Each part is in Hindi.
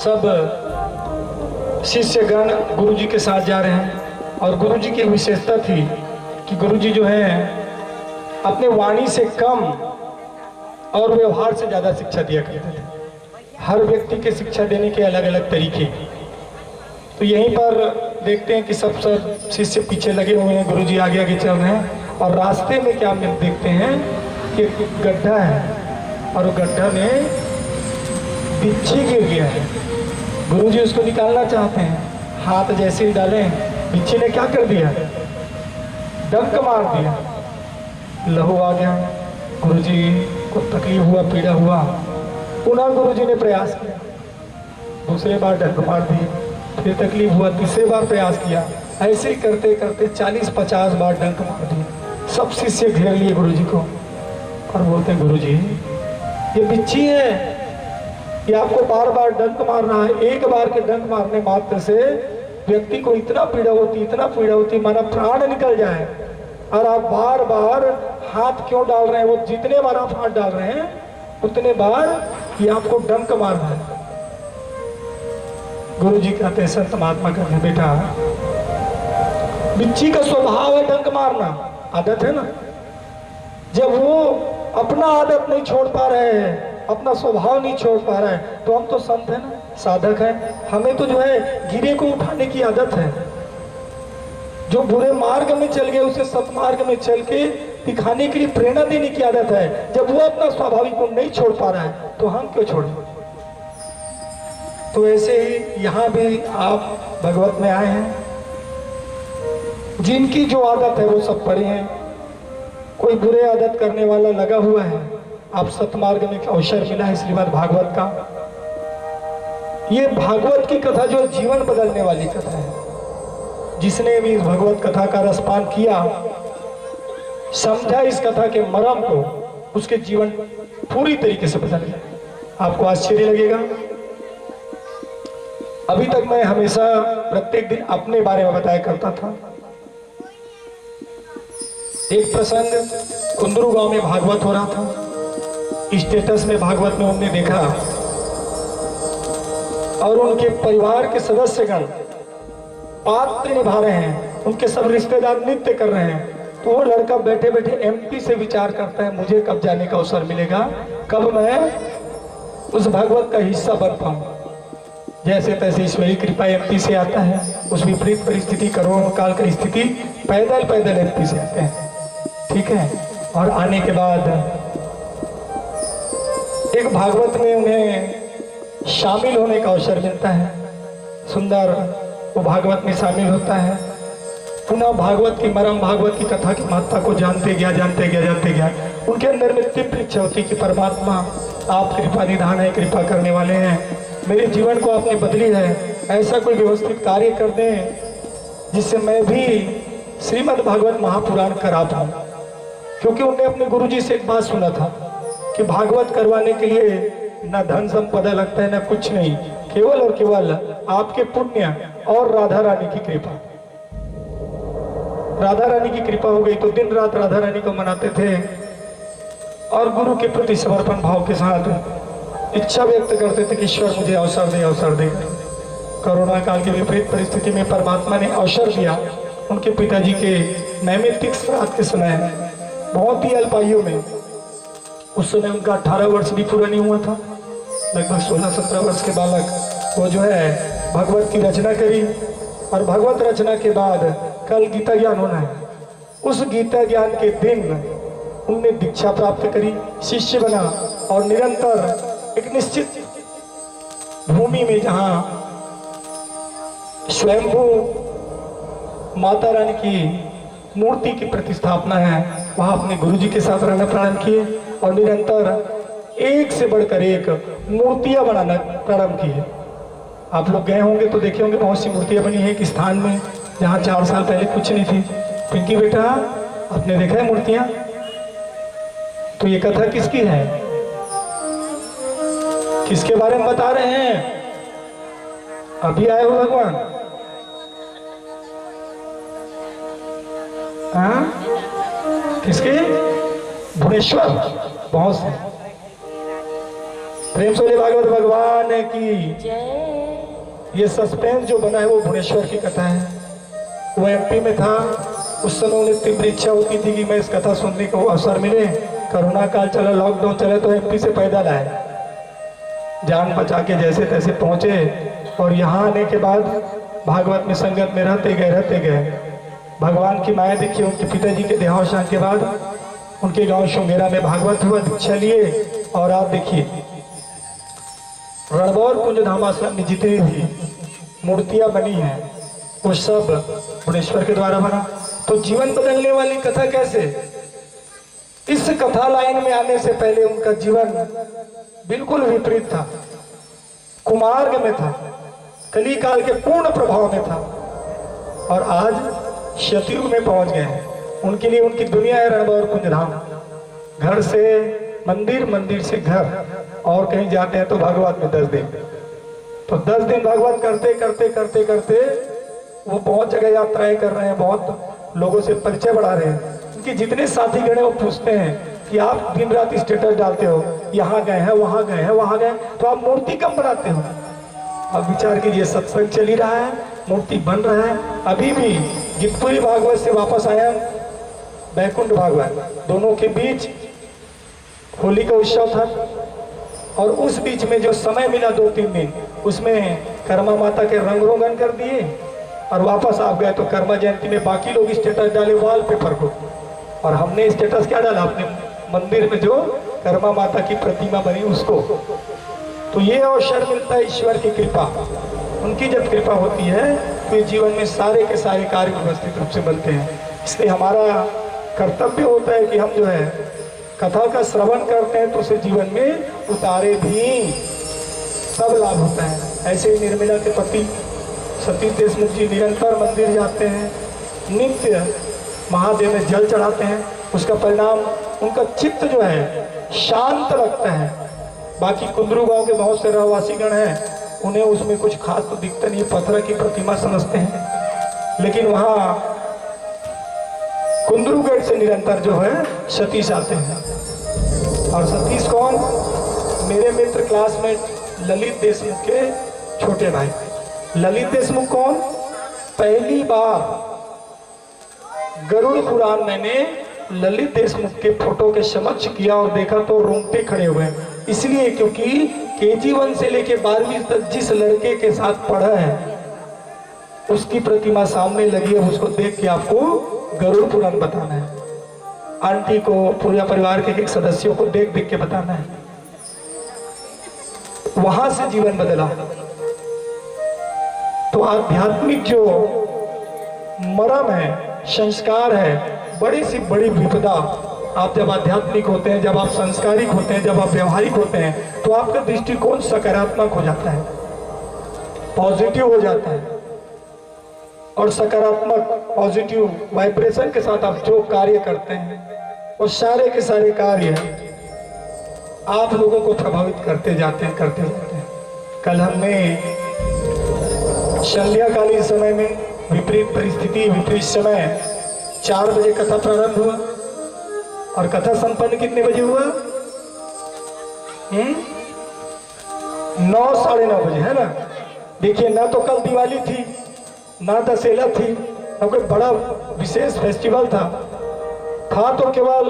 सब शिष्यगण गुरु जी के साथ जा रहे हैं। और गुरु जी की विशेषता थी कि गुरु जी जो है अपने वाणी से कम और व्यवहार से ज़्यादा शिक्षा दिया करते थे। हर व्यक्ति के शिक्षा देने के अलग अलग तरीके। तो यहीं पर देखते हैं कि सब शिष्य पीछे लगे हुए हैं, गुरु जी आगे आगे चल रहे हैं। और रास्ते में क्या हम देखते हैं कि गड्ढा है और गड्ढा में बिच्छी गिर गया है। गुरु जी उसको निकालना चाहते हैं, हाथ जैसे ही डालें बिच्छी ने क्या कर दिया, डंक मार दिया, लहू आ गया। गुरु जी को तकलीफ हुआ, पीड़ा हुआ। पुनः गुरु जी ने प्रयास किया, दूसरे बार डंक मार दिए, फिर तकलीफ हुआ, तीसरे बार प्रयास किया। ऐसे ही करते करते 40-50 बार डंक मार दिए। सब शिष्य घेर लिए गुरु जी को और बोलते हैं, गुरु जी ये बिच्छी है, ये आपको बार बार डंक मार रहा है। एक बार के डंक मारने मात्र से व्यक्ति को इतना पीड़ा होती माना प्राण निकल जाए। और आप बार बार हाथ क्यों डाल रहे हैं? वो जितने बार आप हाथ डाल रहे हैं उतने बार ये आपको डंक मार रहा है। गुरु जी कहते हैं, संत महात्मा कहते हैं, बेटा बिच्छी का स्वभाव है डंक मारना, आदत है ना। जब वो अपना आदत नहीं छोड़ पा रहे हैं, अपना स्वभाव नहीं छोड़ पा रहा है, तो हम तो संत है ना, साधक है। हमें तो जो है गिरे को उठाने की आदत है। जो बुरे मार्ग में चल गए उसे सत्मार्ग में चल के दिखाने के लिए प्रेरणा देने की आदत है। जब वो अपना स्वाभाविक गुण नहीं छोड़ पा रहा है तो हम क्यों छोड़ें? तो ऐसे ही यहाँ भी आप भगवत में आए हैं, जिनकी जो आदत है वो सब पड़े हैं। कोई बुरे आदत करने वाला लगा हुआ है, आप सतमार्ग में अवसर मिला है श्रीमद् भागवत का। ये भागवत की कथा जो जीवन बदलने वाली कथा है। जिसने भी इस भगवत कथा का रसपान किया, समझा इस कथा के मर्म को, उसके जीवन पूरी तरीके से बदल गया। आपको आश्चर्य लगेगा। अभी तक मैं हमेशा प्रत्येक दिन अपने बारे में बताया करता था। एक प्रसंग, कुंदरू गांव में भागवत हो रहा था। स्टेटस में भागवत में उन्होंने देखा और उनके परिवार के सदस्यगण पात्र निभा रहे हैं, उनके सब रिश्तेदार नृत्य कर रहे हैं। तो वो लड़का बैठे बैठे एमपी से विचार करता है, मुझे कब जाने का अवसर मिलेगा, कब मैं उस भागवत का हिस्सा बन पाऊं। जैसे तैसे ईश्वरी कृपा एमपी से आता है। उस विपरीत परिस्थिति, करोड़ों काल की स्थिति, पैदल पैदल एमपी से आते हैं, ठीक है। और आने के बाद एक भागवत में उन्हें शामिल होने का अवसर मिलता है। सुंदर वो भागवत में शामिल होता है। पुनः भागवत की मर्म, भागवत की कथा की महत्ता को जानते गया। उनके अंदर में तीव्र इच्छा होती कि परमात्मा आप कृपा निधान है, कृपा करने वाले हैं, मेरे जीवन को आपने बदली है, ऐसा कोई व्यवस्थित कार्य कर दें जिससे मैं भी श्रीमद् भागवत महापुराण करा पाऊँ। क्योंकि उन्होंने अपने गुरु जी से एक बात सुना था कि भागवत करवाने के लिए न धन संपदा लगता है, न कुछ नहीं, केवल और केवल आपके पुण्य और राधा रानी की कृपा। राधा रानी की कृपा हो गई तो दिन रात राधा रानी को मनाते थे और गुरु के प्रति समर्पण भाव के साथ इच्छा व्यक्त करते थे कि ईश्वर मुझे अवसर दे। कोरोना काल की विपरीत परिस्थिति में परमात्मा ने अवसर दिया। उनके पिताजी के नैमित्तिक श्राद्ध के समय बहुत ही अल्प आयु में, उस समय उनका 18 वर्ष भी पूरा नहीं हुआ था, लगभग 16-17 वर्ष के बालक, वो जो है भगवत की रचना करी। और भगवत रचना के बाद कल गीता ज्ञान होना है। उस गीता ज्ञान के दिन उनने दीक्षा प्राप्त करी, शिष्य बना और निरंतर एक निश्चित भूमि में जहाँ स्वयंभू माता रानी की मूर्ति की प्रतिस्थापना है, वहाँ अपने गुरु जी के साथ रहना प्रारंभ किए और निरंतर एक से बढ़कर एक मूर्तियां बनाना प्रारंभ किए। आप लोग गए होंगे तो देखे होंगे बहुत सी मूर्तियां बनी है एक स्थान में जहाँ 4 साल पहले कुछ नहीं थी। पिंकी बेटा, आपने देखा है मूर्तियां? तो ये कथा किसकी है, किसके बारे में बता रहे हैं? अभी आए हो भगवान? हाँ, किसके? भुवनेश्वर। बहुत से प्रेम से भागवत भगवान की जय। ये सस्पेंस जो बना है वो भुवनेश्वर की कथा है। वो एमपी में था, उस समय उन्हें तीव्र इच्छा होती थी कि मैं इस कथा सुनने को अवसर मिले। कोरोना काल चला, लॉकडाउन चला, तो एमपी से पैदल आए, जान बचा के जैसे तैसे पहुंचे। और यहाँ आने के बाद भागवत में संगत में रहते गए भगवान की माया देखिए। उनके पिताजी के देहावसान के बाद उनके गांव शुंगेरा में भागवत हुआ, दीक्षा लिए। और आप देखिए रणबौर कुंज धामाश्रम में जितनी भी मूर्तियां बनी हैं वो सब भुवनेश्वर के द्वारा बना। तो जीवन बदलने वाली कथा कैसे? इस कथा लाइन में आने से पहले उनका जीवन बिल्कुल विपरीत था, कुमार्ग में था, कली काल के पूर्ण प्रभाव में था। और आज शतयुग में पहुंच गए। उनके लिए उनकी दुनिया है रणबौर कुंज धाम। घर से मंदिर, मंदिर से घर, और कहीं जाते हैं तो भागवत में 10 दिन। तो 10 दिन भागवत करते करते करते करते वो बहुत जगह यात्राएं कर रहे हैं, बहुत लोगों से परिचय बढ़ा रहे हैं। उनके जितने साथी गण वो पूछते हैं कि आप दिन रात स्टेटस डालते हो, यहाँ गए हैं, वहाँ गए हैं, वहाँ गए, तो आप मूर्ति कम बनाते हो? अब विचार कीजिए, सत्संग चल ही रहा है, मूर्ति बन रहा है। अभी भी गिरपुरी भागवत से वापस आया बैकुंठ भागवत, दोनों के बीच होली का उत्सव था। और उस बीच में जो समय मिला 2-3 दिन, उसमें कर्मा माता के रंग रोगन कर दिए और वापस आप गए। तो कर्मा जयंती में बाकी लोग स्टेटस डाले वॉलपेपर को, और हमने स्टेटस क्या डाला? अपने मंदिर में जो कर्मा माता की प्रतिमा बनी उसको। तो ये अवसर मिलता है ईश्वर की कृपा। उनकी जब कृपा होती है तो जीवन में सारे के सारे कार्य व्यवस्थित रूप से बनते हैं। इसलिए हमारा कर्तव्य होता है कि हम जो है कथा का श्रवण करते हैं तो उसे जीवन में उतारे भी, सब लाभ होता है। ऐसे ही निर्मला के पति सतीश देशमुख जी निरंतर मंदिर जाते हैं, नित्य महादेव में जल चढ़ाते हैं। उसका परिणाम उनका चित्त जो है शांत रखता है। बाकी कुंदरू गांव के बहुत से रहवासी गण हैं, उन्हें उसमें कुछ खास तो दिखता नहीं, पत्थर की प्रतिमा समझते हैं। लेकिन वहाँ कुंदरूगढ़ से निरंतर जो है सतीश आते हैं। और सतीश कौन? मेरे मित्र क्लासमेट ललित देशमुख के छोटे भाई। ललित देशमुख कौन? पहली बार गरुड़ पुराण मैंने ललित देशमुख के फोटो के समक्ष किया और देखा तो रोंगटे खड़े हुए। इसलिए क्योंकि KG1 से लेके 12वीं तक जिस लड़के के साथ पढ़ा है उसकी प्रतिमा सामने लगी है, उसको देख के आपको गरुड़ पुराण बताना है। आंटी को, पूरे परिवार के एक सदस्यों को देख देख के बताना है। वहां से जीवन बदला। तो आध्यात्मिक जो मरम है, संस्कार है, बड़ी सी बड़ी विपदा। आप जब आध्यात्मिक होते हैं, जब आप संस्कारिक होते हैं, जब आप व्यवहारिक होते हैं, तो आपका दृष्टिकोण सकारात्मक हो जाता है, पॉजिटिव हो जाता है। और सकारात्मक पॉजिटिव वाइब्रेशन के साथ आप जो कार्य करते हैं वो सारे के सारे कार्य आप लोगों को प्रभावित करते जाते हैं, करते जाते हैं। कल हमने संध्याकालीन समय में विपरीत परिस्थिति, विपरीत समय, 4 बजे कथा प्रारंभ हुआ और कथा संपन्न कितने बजे हुआ? 9, साढ़े 9 बजे, है ना? देखिए, ना तो कल दिवाली थी, ना दशहरा थी, ना कोई बड़ा विशेष फेस्टिवल था तो केवल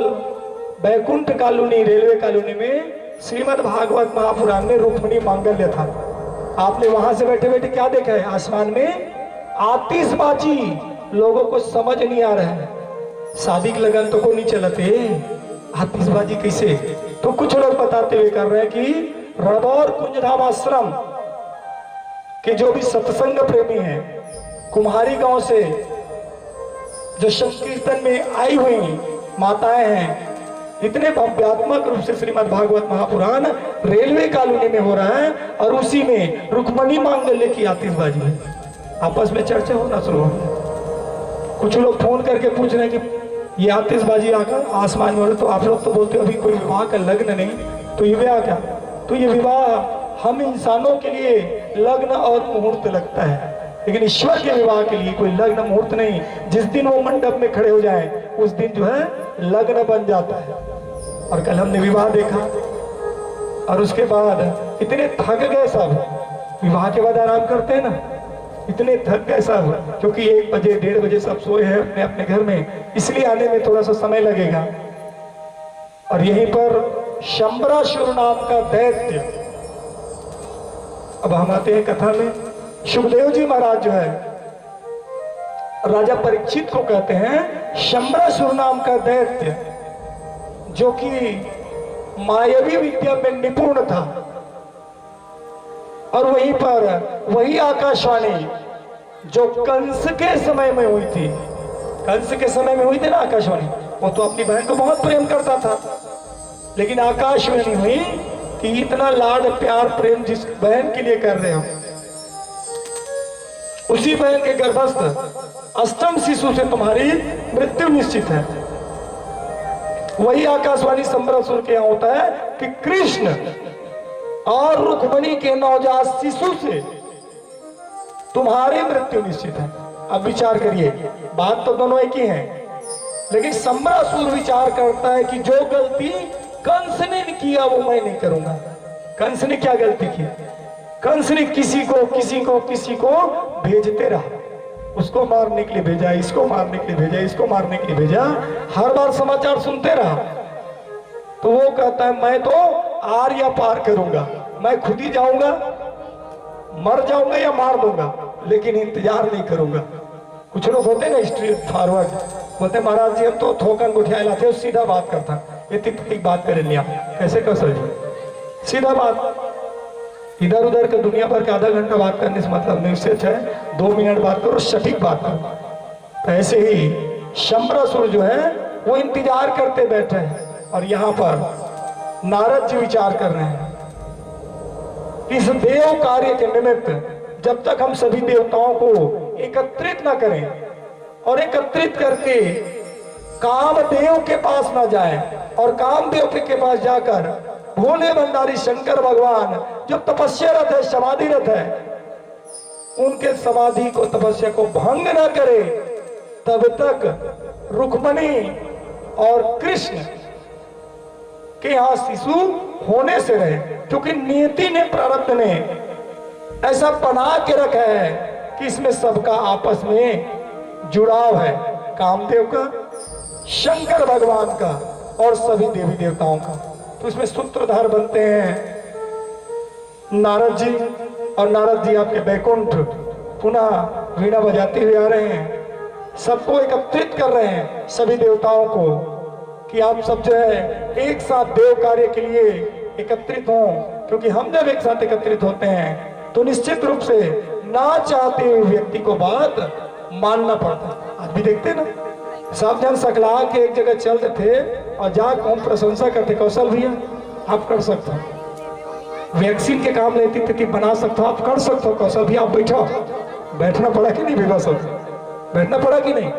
बैकुंठ कॉलोनी, रेलवे कॉलोनी में श्रीमद् भागवत महापुराण में रुक्मिणी मांगल्य था। आपने वहां से बैठे बैठे क्या देखा है? आसमान में आतिशबाजी। लोगों को समझ नहीं आ रहा है, शादी की लगन तो को नहीं चलते, आतिशबाजी कैसे? तो कुछ लोग बताते हुए कर रहे हैं कि रणबौर कुंज धाम आश्रम के जो भी सत्संग प्रेमी हैं, कुम्हारी गांव से जो संकीर्तन में आई हुई माताएं हैं, इतने भव्यात्मक रूप से श्रीमद् भागवत महापुराण रेलवे कॉलोनी में हो रहा है और उसी में रुक्मिणी मांगल्य की आतिशबाजी है। आपस में चर्चा होना शुरू हो गया। कुछ लोग फोन करके पूछ रहे हैं कि ये आतिशबाजी आकर आसमान में हो रहा, तो आप लोग तो बोलते हो अभी कोई विवाह का लग्न नहीं, तो ये विवाह क्या? तो ये विवाह हम इंसानों के लिए लग्न और मुहूर्त लगता है, लेकिन ईश्वर के विवाह के लिए कोई लग्न मुहूर्त नहीं। जिस दिन वो मंडप में खड़े हो जाएं, उस दिन जो है लग्न बन जाता है। और कल हमने विवाह देखा और उसके बाद इतने थक गए सब, विवाह के बाद आराम करते हैं ना, इतने थक गए सब, क्योंकि 1 बजे 1:30 बजे सब सोए हैं अपने अपने घर में, इसलिए आने में थोड़ा सा समय लगेगा। और यहीं पर शंबरासुर नाम का दैत्य, अब हम आते हैं कथा में। सुखदेव जी महाराज जो है राजा परीक्षित को कहते हैं शंबरासुर नाम का दैत्य, जो कि मायावी विद्या में निपुण था। और वहीं पर वही आकाशवाणी जो कंस के समय में हुई थी, कंस के समय में हुई थी ना आकाशवाणी, वो तो अपनी बहन को बहुत प्रेम करता था, लेकिन आकाशवाणी हुई कि इतना लाड प्यार प्रेम जिस बहन के लिए कर रहे हो, उसी बहन के गर्भस्थ अष्टम शिशु से तुम्हारी मृत्यु निश्चित है। वही आकाशवाणी शंबरासुर के यहां होता है कि कृष्ण और रुक्मिणी के नवजात शिशु से तुम्हारी मृत्यु निश्चित है। अब विचार करिए, बात तो दोनों एक ही है, लेकिन शंबरासुर विचार करता है कि जो गलती कंस ने किया वो मैं नहीं करूंगा। कंस ने क्या गलती की? कंस ने किसी को भेजते रहा, उसको मारने के लिए भेजा, इसको मारने के लिए भेजा, इसको मारने के लिए भेजा, हर बार समाचार सुनते रहा। तो वो कहता है मैं तो आर या पार करूंगा, मैं खुद ही जाऊंगा, मर जाऊंगा या मार दूंगा, लेकिन इंतजार नहीं करूंगा। कुछ लोग होते ना स्ट्रेट फॉरवर्ड, बोलते महाराज जी हम तो थोकन गुठियाए लाते, सीधा बात करता, ये तिक बात करे नहीं, आप कैसे कर सकते? सीधा बात, इधर उधर का दुनिया भर का आधा घंटा बात करने से मतलब नहीं, उससे अच्छा है 2 मिनट बात करो, सटीक बात करो। ऐसे ही शंबरासुर जो है वो इंतजार करते बैठे हैं, और यहाँ पर नारद जी विचार कर रहे हैं इस देव कार्य के निमित्त जब तक हम सभी देवताओं को एकत्रित न करें और एकत्रित करके कामदेव के पास न जाए, और कामदेव के पास जाकर भोले भंडारी शंकर भगवान जो तपस्यारत है, समाधिरत है, उनके समाधि को तपस्या को भंग न करे, तब तक रुक्मिणी और कृष्ण के यहाँ शिशु होने से रहे। क्योंकि नियति ने, प्रारब्ध ने ऐसा बना के रखा है कि इसमें सबका आपस में जुड़ाव है, कामदेव का, शंकर भगवान का और सभी देवी देवताओं का। तो इसमें सूत्रधार बनते हैं नारद जी, और नारद जी आपके बैकुंठ पुनः वीणा बजाते हुए आ रहे हैं, सबको एकत्रित कर रहे हैं, सभी देवताओं को, कि आप सब जो है एक साथ देव कार्य के लिए एकत्रित हों। क्योंकि हम जब एक साथ एकत्रित होते हैं तो निश्चित रूप से ना चाहते हुए व्यक्ति को बात मानना पड़ता है। आज भी देखते ना, सब जन सकला के एक जगह चलते थे और जहाँ कौन प्रशंसा करते, कौशल भैया आप कर सकते हो, वैक्सीन के काम लेती थी बना सकते हो, आप कर सकते हो, कौशल भैया आप बैठो, बैठना पड़ा कि नहीं बेगा सब, बैठना पड़ा कि नहीं?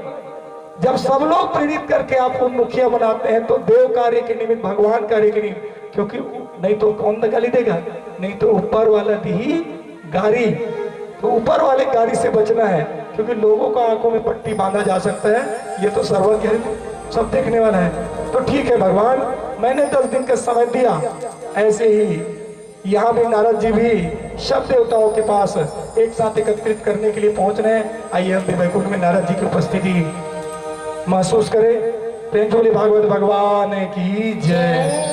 जब सब लोग प्रेरित करके आपको मुखिया बनाते हैं तो देव कार्य के निमित्त, भगवान कार्य के निमित्त, क्योंकि नहीं तो कौन गाली देगा, नहीं तो ऊपर वाला दी गाड़ी, तो ऊपर वाले गाड़ी से बचना है, क्योंकि लोगों को आंखों में पट्टी बांधा जा सकता है, ये तो सर्वज्ञ है, सब देखने वाला है। तो ठीक है भगवान, मैंने 10 दिन का समय दिया, ऐसे ही यहाँ भी नारद जी भी सब देवताओं के पास एक साथ एकत्रित करने के लिए पहुंच रहे हैं। आइए हम भी बैकुंठ में नारद जी की उपस्थिति महसूस करें। प्रेम से बोले भागवत भगवान की जय।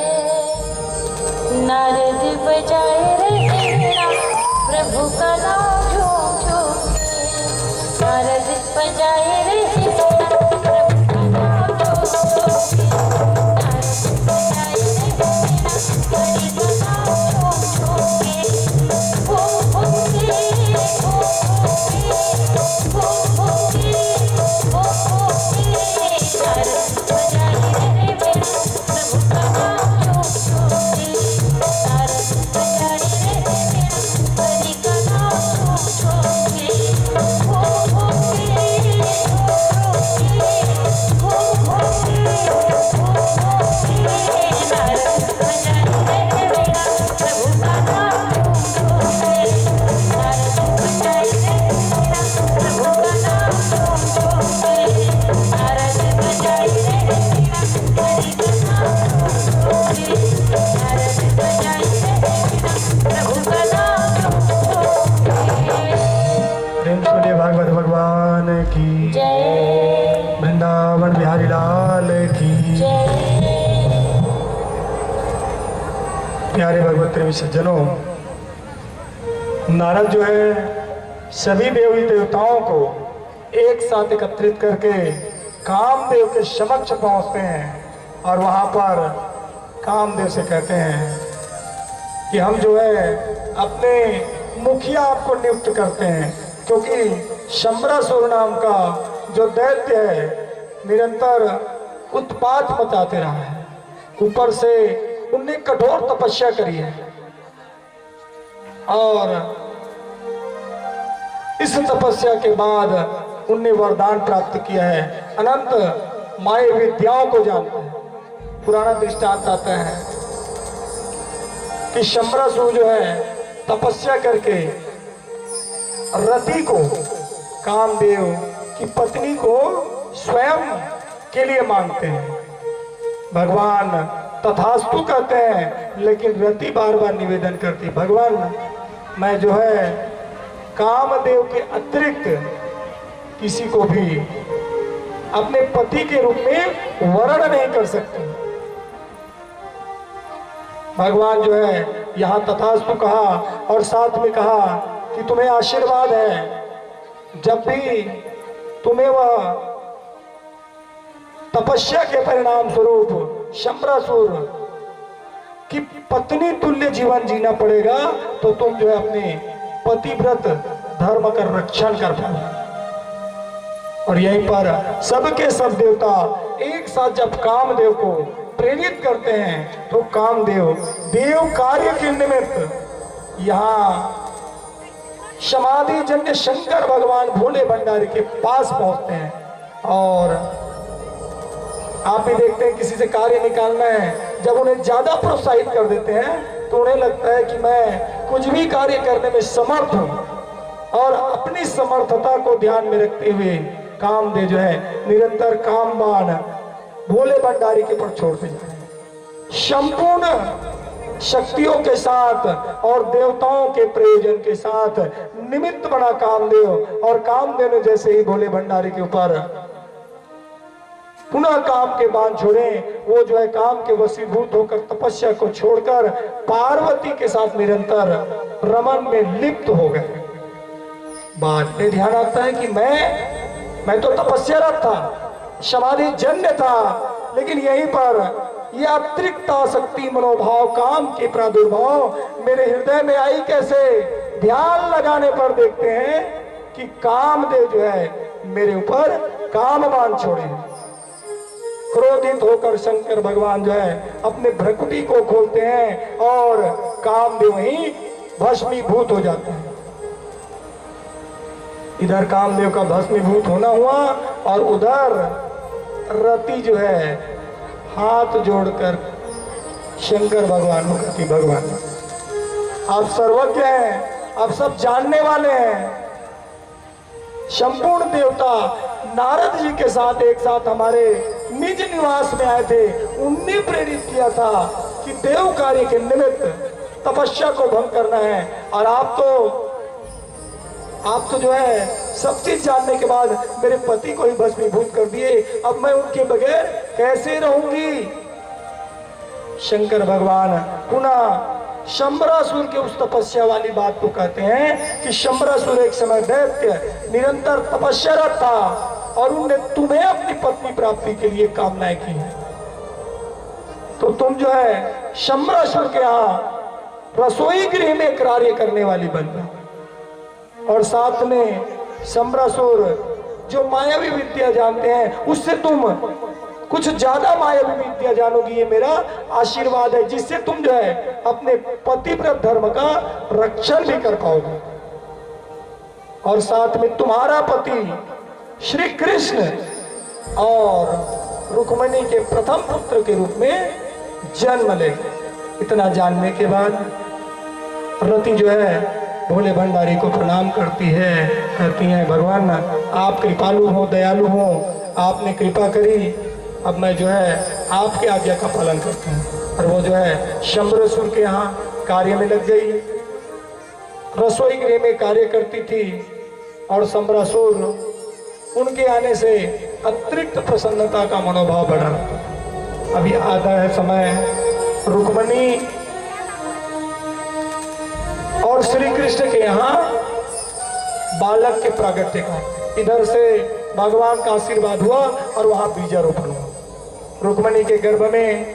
नारद बजाए रहे प्रभु का नाम झूम झूम, नारद बजाए रहे प्रभु का नाम झूम झूम, नारद बजाए रहे हरि का नाम झूम झूम, हो के हो के हो के हो के, नारद बजाए रहे प्रभु का नाम झूम झूम, नारद बजाए रहे हरि का नाम झूम झूम, हो के बिहारी लाल की। प्यारे भगवत प्रेमी सज्जनों, नारद जो है सभी देवी देवताओं को एक साथ एकत्रित करके कामदेव के समक्ष पहुंचते हैं और वहां पर कामदेव से कहते हैं कि हम जो है अपने मुखिया आपको नियुक्त करते हैं, क्योंकि शंबरासुर नाम का जो दैत्य है निरंतर उत्पात मचाते रहा है। ऊपर से उनने कठोर तपस्या करी है और इस तपस्या के बाद उनने वरदान प्राप्त किया है, अनंत माया विद्याओं को जानते हैं। पुराना दृष्टांत आता है कि शंबरासुर जो है तपस्या करके रति को, कामदेव की पत्नी को स्वयं के लिए मांगते हैं। भगवान तथास्तु कहते हैं, लेकिन रति बार बार निवेदन करती, भगवान मैं जो है कामदेव के अतिरिक्त किसी को भी अपने पति के रूप में वर्ण नहीं कर सकती। भगवान जो है यहाँ तथास्तु कहा और साथ में कहा कि तुम्हें आशीर्वाद है, जब भी तुम्हें वह तपस्या के परिणाम स्वरूप शंबरासुर की पत्नी तुल्य जीवन जीना पड़ेगा, तो तुम जो है अपने पतिव्रत धर्म का रक्षण कर पाओ। और यहीं पर सबके सब देवता एक साथ जब कामदेव को प्रेरित करते हैं तो कामदेव देव कार्य के निमित्त यहाँ समाधि जन्य शंकर भगवान भोले भंडारी के पास पहुंचते हैं। और आप भी देखते हैं किसी से कार्य निकालना है, जब उन्हें ज्यादा प्रोत्साहित कर देते हैं तो उन्हें लगता है कि मैं कुछ भी कार्य करने में समर्थ हूं, और अपनी समर्थता को ध्यान में रखते हुए कामदेव जो है निरंतर कामबाण भोले भंडारी के पर छोड़ते जाते हैं। संपूर्ण शक्तियों के साथ और देवताओं के प्रयोजन के साथ निमित्त बना कामदेव, और कामदेव ने जैसे ही भोले भंडारी के ऊपर पुनः काम के बाण छोड़े, वो जो है काम के वशीभूत होकर तपस्या को छोड़कर पार्वती के साथ निरंतर रमन में लिप्त हो गए। बाद में ध्यान आता है कि मैं तो तपस्यारत था, समाधि जन्य था, लेकिन यहीं पर यह अतिरिक्त आसक्ति मनोभाव काम के प्रादुर्भाव मेरे हृदय में आई कैसे। ध्यान लगाने पर देखते हैं कि कामदेव जो है मेरे ऊपर कामबाण छोड़े। क्रोधित होकर शंकर भगवान जो है अपने भ्रकुटी को खोलते हैं और कामदेव ही भस्मीभूत हो जाते हैं। इधर कामदेव का भस्मीभूत होना हुआ और उधर रति जो है हाथ जोड़कर शंकर भगवान को कहती, भगवान आप सर्वज्ञ हैं, आप सब जानने वाले हैं। संपूर्ण देवता नारद जी के साथ एक साथ हमारे निज निवास में आए थे, उन्हें प्रेरित किया था कि देव कार्य के निमित्त तपस्या को भंग करना है, और आप तो जो है सब चीज जानने के बाद मेरे पति को ही भस्मीभूत कर दिए, अब मैं उनके बगैर कैसे रहूंगी। शंकर भगवान पुनः शंबरासुर के उस तपस्या वाली बात को कहते हैं कि शंबरासुर एक समय दैत्य निरंतर तपस्यारत था और उनने तुम्हें अपनी पत्नी प्राप्ति के लिए कामनाएं की हैं, तो तुम जो है शंबरासुर के यहाँ रसोई गृह में कार्य करने वाली बन गई। और साथ में शंबरासुर जो मायावी विद्या जानते हैं उससे तुम कुछ ज्यादा मायावी विद्या जानोगी, ये मेरा आशीर्वाद है, जिससे तुम जो है अपने पतिव्रत धर्म का रक्षण भी कर पाओगे। और साथ में तुम्हारा पति श्री कृष्ण और रुक्मिणी के प्रथम पुत्र के रूप में जन्म लेगा। इतना जानने के बाद रति जो है भोले भंडारी को प्रणाम करती है, कहती हैं भगवान आप कृपालु हो, दयालु हो, आपने कृपा करी, अब मैं जो है आपके आज्ञा का पालन करती हूँ। और वो जो है शंबरासुर के यहाँ कार्य में लग गई, रसोई गृह में कार्य करती थी, और शंबरासुर उनके आने से अतिरिक्त प्रसन्नता का मनोभाव बढ़ा रहता है। अभी आता है समय रुक्मणी और श्री कृष्ण के यहाँ बालक के प्रागट्य का। इधर से भगवान का आशीर्वाद हुआ और वहां बीजारोपण हुआ। रुक्मणी के गर्भ में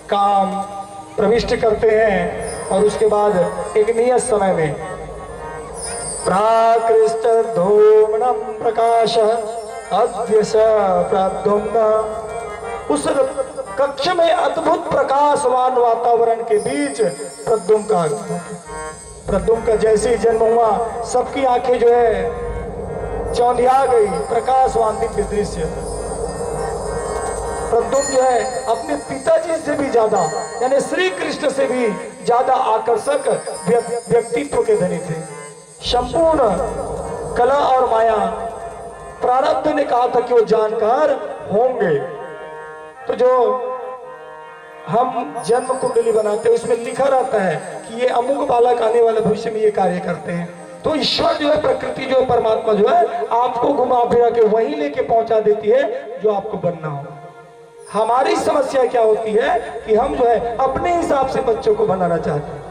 काम प्रविष्ट करते हैं और उसके बाद एक नियत समय में प्राकृष्ट धूम्नम प्रकाश अद्य स प्रद्युम्न, उस कक्ष में अद्भुत प्रकाशवान वातावरण के बीच प्रद्युम्न का प्रद्युम्न का जैसे ही जन्म हुआ सबकी आंखें जो है चौंधिया गई। प्रकाशवान दिव्य दृश्य। प्रद्युम्न जो है अपने पिताजी से भी ज्यादा यानी श्री कृष्ण से भी ज्यादा आकर्षक व्यक्तित्व के धनी थे। संपूर्ण कला और माया प्रारब्ध ने कहा था कि वो जानकार होंगे। तो जो हम जन्म कुंडली बनाते हैं उसमें लिखा रहता है कि ये अमुक बालक आने वाले भविष्य में ये कार्य करते हैं। तो ईश्वर जो है, प्रकृति जो है, परमात्मा जो है आपको घुमा फिरा के वहीं लेके पहुंचा देती है जो आपको बनना हो। हमारी समस्या क्या होती है कि हम जो है अपने हिसाब से बच्चों को बनाना चाहते हैं।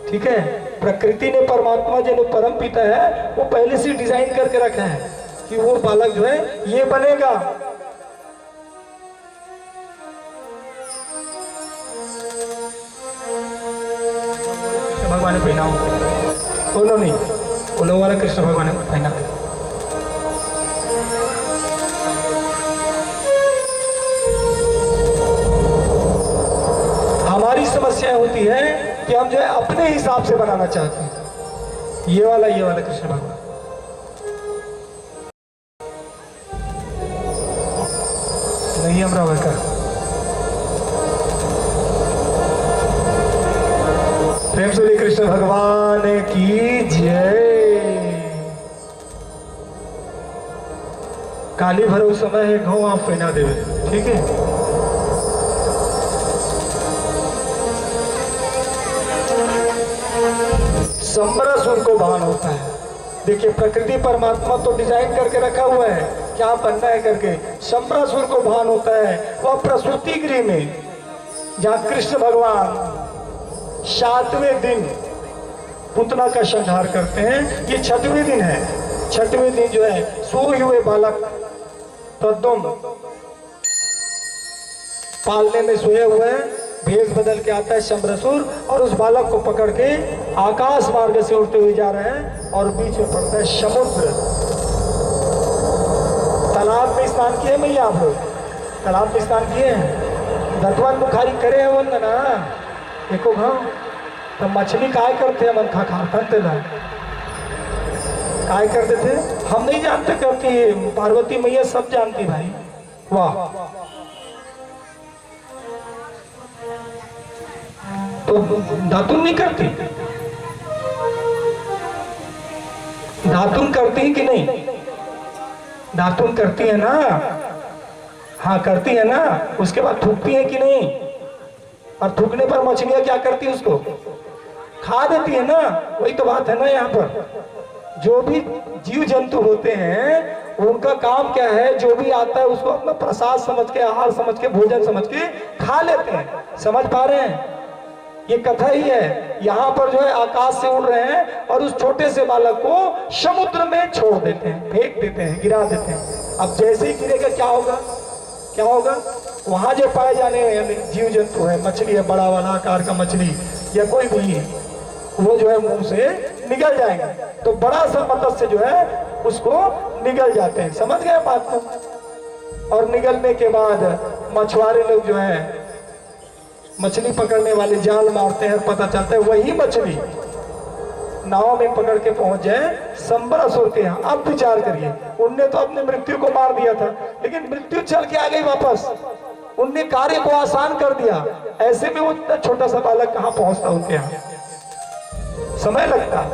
ठीक है, प्रकृति ने, परमात्मा जो परम पिता है वो पहले से डिजाइन करके रखा है कि वो बालक जो है ये बनेगा। भगवान ने पहना बोलो नहीं, बोलो वाला कृष्ण भगवान ने पहना। हमारी समस्या होती है कि हम जो है अपने हिसाब से बनाना चाहते हैं। ये वाला कृष्ण भगवान नहीं, हम रहा का प्रेम से कृष्ण भगवान की जय। काली भरो समय है घो आप पहना देवे। ठीक है, संबरासुर को भान होता है। देखिए प्रकृति परमात्मा तो डिजाइन करके रखा हुआ है क्या बनना है करके। संबरासुर को भान होता है वह प्रसूति गृह में, जहाँ कृष्ण भगवान 7वें दिन पुतना का संहार करते हैं। ये 6वें दिन है। 6वें दिन जो है सोए हुए बालक प्रद्युम्न पालने में सोए हुए हैं। भेष बदल के आता है शंबरासुर और उस बालक को पकड़ के आकाश मार्ग से उड़ते हुए जा रहे हैं और बीच में पड़ता है समुद्र। तालाब में स्नान किए मैया आप लोग? तालाब में स्नान किए हैं? दतवन बुखारी करे हैं वंदना देखो। हाँ, तो मछली काय करते हैं मन खा खाते ना काय करते थे हम नहीं जानते क्योंकि पार्वती मैया सब जानती भाई। वाह, तो दातुन नहीं करती? दातुन करती है कि नहीं? दातुन करती है ना? हाँ करती है ना। उसके बाद थूकती है कि नहीं? और थूकने पर मछलियां क्या करती है? उसको खा देती है ना। वही तो बात है ना। यहाँ पर जो भी जीव जंतु होते हैं उनका काम क्या है, जो भी आता है उसको अपना प्रसाद समझ के, आहार समझ के, भोजन समझ के खा लेते हैं। समझ पा रहे हैं? ये कथा ही है। यहाँ पर जो है आकाश से उड़ रहे हैं और उस छोटे से बालक को समुद्र में छोड़ देते हैं, फेंक देते हैं, गिरा देते हैं। अब जैसे ही गिरेगा क्या होगा? क्या होगा? वहां जो पाए जाने जीव जंतु है, मछली है, बड़ा वाला आकार का मछली या कोई भी, वो जो है मुंह से निकल जाएगा। तो बड़ा सा मत्स्य जो है उसको निकल जाते हैं। समझ गए बात को? और निकलने के बाद मछुआरे लोग जो है मछली पकड़ने वाले जाल मारते हैं। पता चलता है वही मछली नाव में पकड़ के पहुंच जाए संबरासुर के यहाँ। अब विचार करिए, उनने तो अपने मृत्यु को मार दिया था, लेकिन मृत्यु चल के आ गई वापस। उनने कार्य को आसान कर दिया। ऐसे में वो इतना छोटा सा बालक कहाँ पहुंचता उनके यहाँ? समय लगता।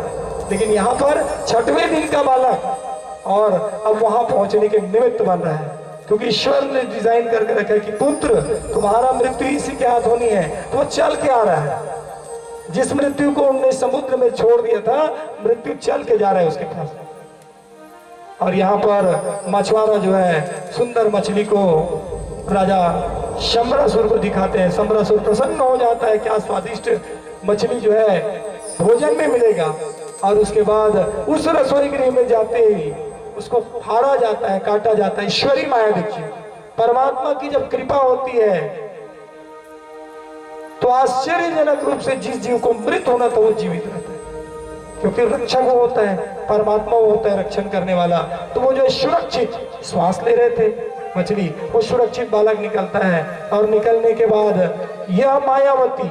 लेकिन यहाँ पर 6वें दिन का बालक और अब वहां पहुंचने के निमित्त बन रहा है, क्योंकि ईश्वर ने डिजाइन करके रखा है कि पुत्र तुम्हारा मृत्यु इसी के हाथ होनी है। तो वो चल के आ रहा है। जिस मृत्यु को उन्होंने समुद्र में छोड़ दिया था, मृत्यु चल के जा रहा है उसके पास। और यहाँ पर मछुआरा जो है सुंदर मछली को राजा शंबरासुर को दिखाते हैं। शंबरासुर प्रसन्न हो जाता है, क्या स्वादिष्ट मछली जो है भोजन में मिलेगा। और उसके बाद उस रसोई गृह में जाते ही उसको फाड़ा जाता है, काटा जाता है। ईश्वरी माया देखिए, परमात्मा की जब कृपा होती है तो आश्चर्यजनक रूप से जिस जीव को मृत होना था वो जीवित रहता है, क्योंकि रक्षक वो होता है, परमात्मा वो होता है रक्षण करने वाला। तो वो जो सुरक्षित श्वास ले रहे थे मछली, वो सुरक्षित बालक निकलता है। और निकलने के बाद यह मायावती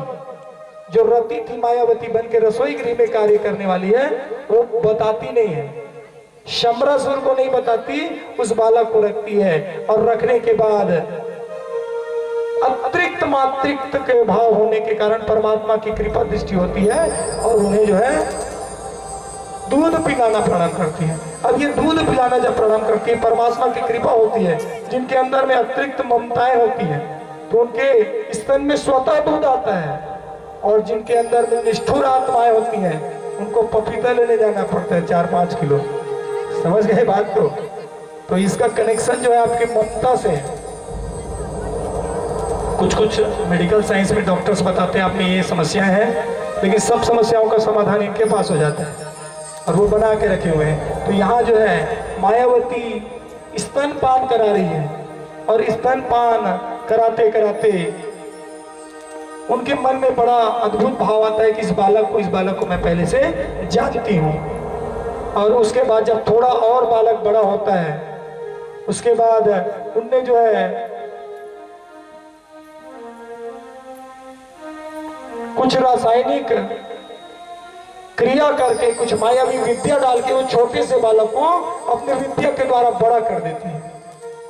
जो रति थी, मायावती बन के रसोई गृह में कार्य करने वाली है, वो बताती नहीं है, शंबरासुर को नहीं बताती, उस बालक को रखती है। और रखने के बाद अतिरिक्त मातृत्व के भाव होने के कारण परमात्मा की कृपा दृष्टि होती है और उन्हें जो है दूध पिलाना प्रारंभ करती है। अब ये दूध पिलाना जब प्रारंभ करती है, परमात्मा की कृपा होती है, जिनके अंदर में अतिरिक्त ममताएं होती है तो उनके स्तन में स्वतः दूध आता है। और जिनके अंदर में निष्ठुर आत्माएं होती हैं उनको पपीता लेने जाना पड़ता है 4-5 किलो। समझ गए बात को? तो इसका कनेक्शन जो है आपकी ममता से। कुछ मेडिकल साइंस में डॉक्टर्स बताते हैं आप में ये समस्या है, लेकिन सब समस्याओं का समाधान इनके पास हो जाता है और वो बना के रखे हुए हैं। तो यहाँ जो है मायावती स्तनपान करा रही है और स्तनपान कराते कराते उनके मन में बड़ा अद्भुत भाव आता है कि इस बालक को मैं पहले से जानती हूँ। और उसके बाद जब थोड़ा और बालक बड़ा होता है, उसके बाद उनने जो है कुछ रासायनिक क्रिया करके, कुछ मायावी विद्या डाल के वो छोटे से बालक को अपने विद्या के द्वारा बड़ा कर देती है।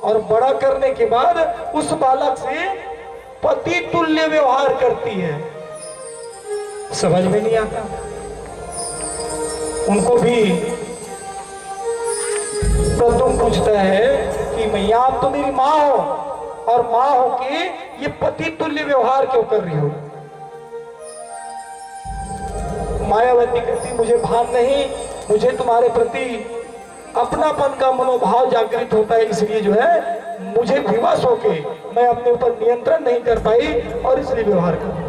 और बड़ा करने के बाद उस बालक से पति तुल्य व्यवहार करती है। समझ में नहीं आता उनको भी। प्रद्युम्न पूछता है कि मैया आप तो मेरी माँ हो और माँ हो के ये पति तुल्य व्यवहार क्यों कर रही हो? मायावती कहती मुझे भान नहीं, मुझे तुम्हारे प्रति अपनापन का मनोभाव जागृत होता है, इसलिए जो है मुझे विवश होके मैं अपने ऊपर नियंत्रण नहीं कर पाई और इसलिए व्यवहार कर।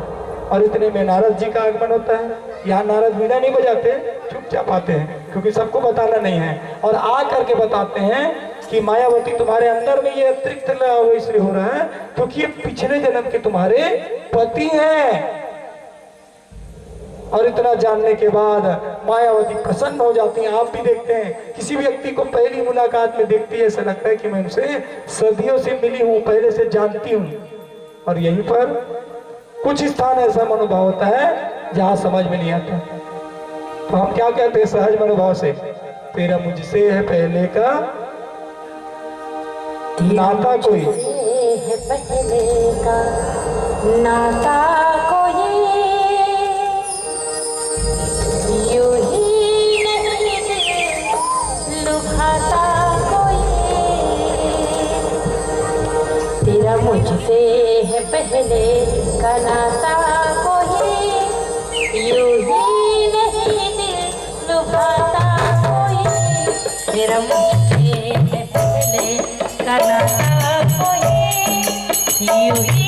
और इतने में नारद जी का आगमन होता है। यहाँ नारद वीणा नहीं बजाते, चुपचाप आते हैं क्योंकि सबको बताना नहीं है। और आ करके बताते हैं कि मायावती तुम्हारे अंदर में ये अतिरिक्त इसलिए हो रहा है क्योंकि ये पिछले जन्म के तुम्हारे पति हैं। और इतना जानने के बाद मायावती प्रसन्न हो जाती हैं। आप भी देखते हैं किसी व्यक्ति को पहली मुलाकात में देखती है, ऐसा लगता है कि मैं उनसे सदियों से मिली हूँ, पहले से जानती हूँ। और यहीं पर कुछ स्थान ऐसा मनोभाव होता है जहाँ समझ में नहीं आता। तो हम क्या कहते हैं सहज मनोभाव से, तेरा मुझसे है पहले का नाता कोई, है पहले का नाता कोई, यूं ही नहीं दिल लुभाता कोई, तेरा मुझसे है पहले का नाता कोई, यूं ही नहीं दिल लुभाता कोई, तेरा मुझसे है पहले का नाता कोई, यूं ही